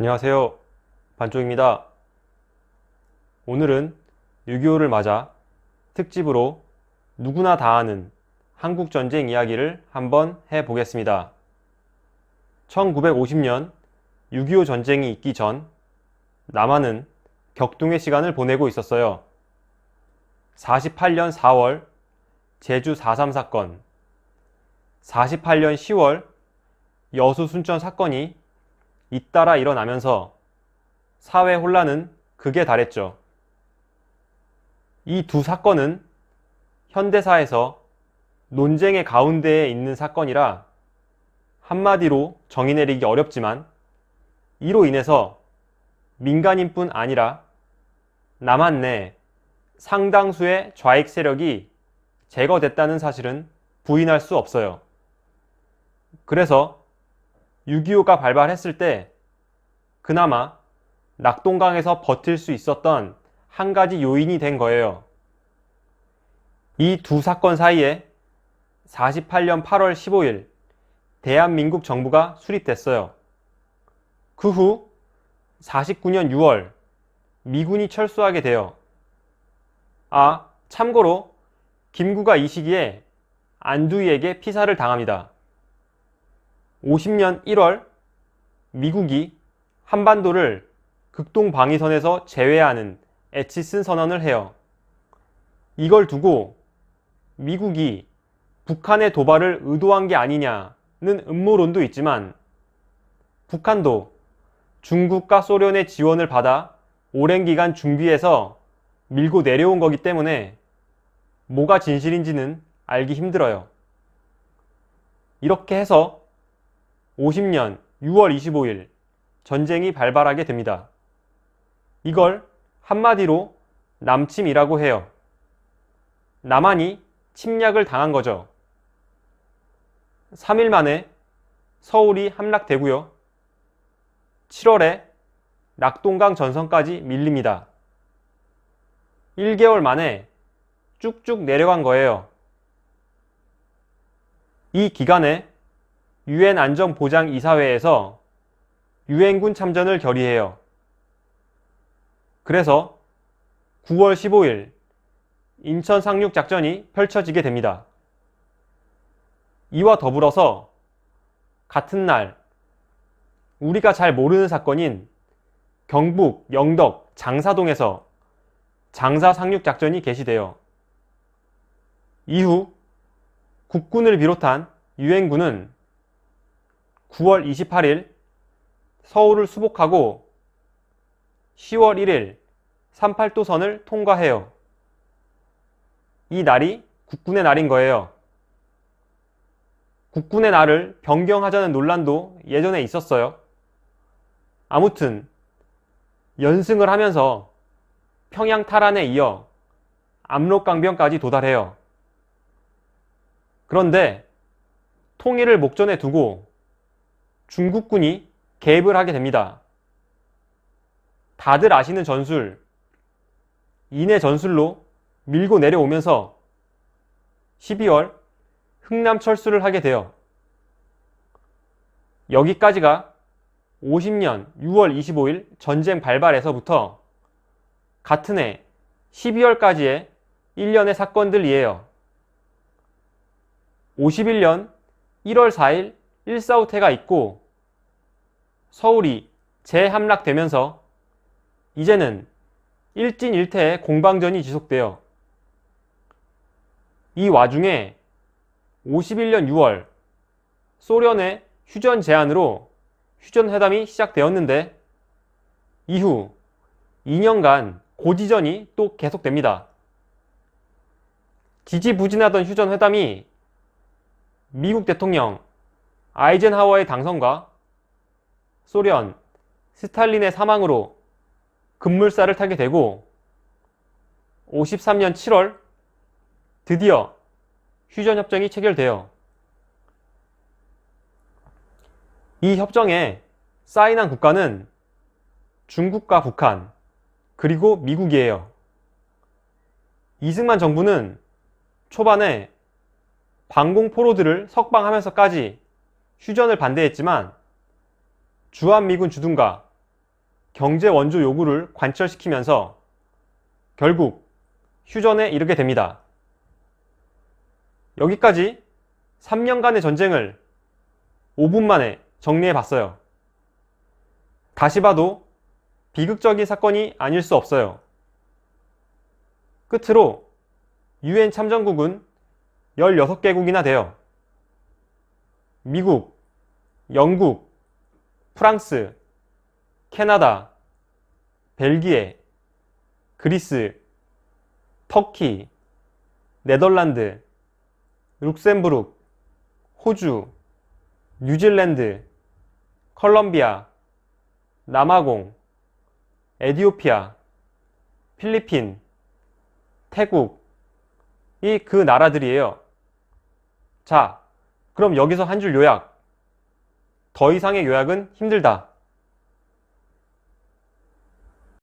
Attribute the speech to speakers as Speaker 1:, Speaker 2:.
Speaker 1: 안녕하세요. 반쪽입니다. 오늘은 6.25를 맞아 특집으로 누구나 다 아는 한국전쟁 이야기를 한번 해보겠습니다. 1950년 6.25 전쟁이 있기 전 남한은 격동의 시간을 보내고 있었어요. 48년 4월 제주 4.3 사건, 48년 10월 여수 순천 사건이 잇따라 일어나면서 사회 혼란은 극에 달했죠. 이 두 사건은 현대사에서 논쟁의 가운데에 있는 사건이라 한마디로 정의 내리기 어렵지만, 이로 인해서 민간인뿐 아니라 남한 내 상당수의 좌익 세력이 제거됐다는 사실은 부인할 수 없어요. 그래서 6.25가 발발했을 때 그나마 낙동강에서 버틸 수 있었던 한 가지 요인이 된 거예요. 이 두 사건 사이에 48년 8월 15일 대한민국 정부가 수립됐어요. 그 후 49년 6월 미군이 철수하게 돼요. 참고로 김구가 이 시기에 안두희에게 피살을 당합니다. 50년 1월 미국이 한반도를 극동방위선에서 제외하는 에치슨 선언을 해요. 이걸 두고 미국이 북한의 도발을 의도한 게 아니냐는 음모론도 있지만, 북한도 중국과 소련의 지원을 받아 오랜 기간 준비해서 밀고 내려온 거기 때문에 뭐가 진실인지는 알기 힘들어요. 이렇게 해서 50년 6월 25일 전쟁이 발발하게 됩니다. 이걸 한마디로 남침이라고 해요. 남한이 침략을 당한 거죠. 3일 만에 서울이 함락되고요. 7월에 낙동강 전선까지 밀립니다. 1개월 만에 쭉쭉 내려간 거예요. 이 기간에 유엔 안전보장이사회에서 유엔군 참전을 결의해요. 그래서 9월 15일 인천 상륙작전이 펼쳐지게 됩니다. 이와 더불어서 같은 날 우리가 잘 모르는 사건인 경북 영덕 장사동에서 장사 상륙작전이 개시돼요. 이후 국군을 비롯한 유엔군은 9월 28일 서울을 수복하고 10월 1일 38도선을 통과해요. 이 날이 국군의 날인 거예요. 국군의 날을 변경하자는 논란도 예전에 있었어요. 아무튼 연승을 하면서 평양 탈환에 이어 압록강변까지 도달해요. 그런데 통일을 목전에 두고 중국군이 개입을 하게 됩니다. 다들 아시는 전술, 인해 전술로 밀고 내려오면서 12월 흥남 철수를 하게 돼요. 여기까지가 50년 6월 25일 전쟁 발발에서부터 같은 해 12월까지의 1년의 사건들이에요. 51년 1월 4일 1.4.5태가 있고 서울이 재함락되면서 이제는 일진일퇴의 공방전이 지속돼요. 이 와중에 51년 6월 소련의 휴전 제안으로 휴전회담이 시작되었는데, 이후 2년간 고지전이 또 계속됩니다. 지지부진하던 휴전회담이 미국 대통령 아이젠하워의 당선과 소련 스탈린의 사망으로 급물살을 타게 되고, 53년 7월 드디어 휴전협정이 체결돼요. 이 협정에 사인한 국가는 중국과 북한, 그리고 미국이에요. 이승만 정부는 초반에 방공포로들을 석방하면서까지 휴전을 반대했지만 주한미군 주둔과 경제 원조 요구를 관철시키면서 결국 휴전에 이르게 됩니다. 여기까지 3년간의 전쟁을 5분 만에 정리해 봤어요. 다시 봐도 비극적인 사건이 아닐 수 없어요. 끝으로 UN 참전국은 16개국이나 돼요. 미국, 영국, 프랑스, 캐나다, 벨기에, 그리스, 터키, 네덜란드, 룩셈부르크, 호주, 뉴질랜드, 컬럼비아, 남아공, 에티오피아, 필리핀, 태국, 이 그 나라들이에요. 자, 그럼 여기서 한 줄 요약. 더 이상의 요약은 힘들다.